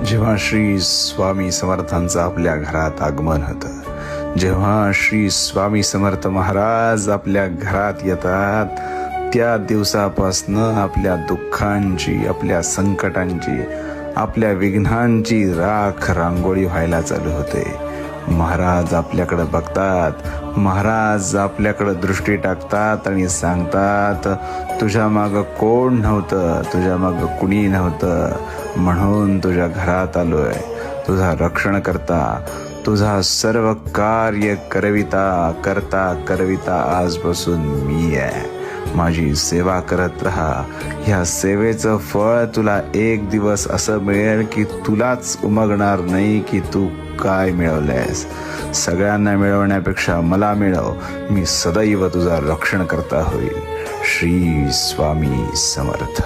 जेव्हा श्री स्वामी समर्थांचं आपल्या घरात आगमन होतं, जेव्हा श्री स्वामी समर्थ महाराज आपल्या घरात येतात, त्या दिवसापासनं आपल्या दुःखांची, आपल्या संकटांची, आपल्या विघ्नांची राख रांगोळी व्हायला चालू होते. महाराज आपल्याकडे बघतात, महाराज आपल्याकडे दृष्टी टाकतात आणि सांगतात, तुझ्या मागं कोण नव्हतं, तुझ्या मागं कुणी नव्हतं, म्हणून तुझ्या घरात आलोय. तुझा रक्षण करता, तुझा सर्व कार्य करविता आजपासून मी आहे. माझी सेवा करत राहा. ह्या सेवेचं फळ तुला एक दिवस असं मिळेल की तुलाच उमगणार नाही की तू काय मिळवलंयस. सगळ्यांना मिळवण्यापेक्षा मला मिळव. मी सदैव तुझा रक्षण करता होईल. श्री स्वामी समर्थ.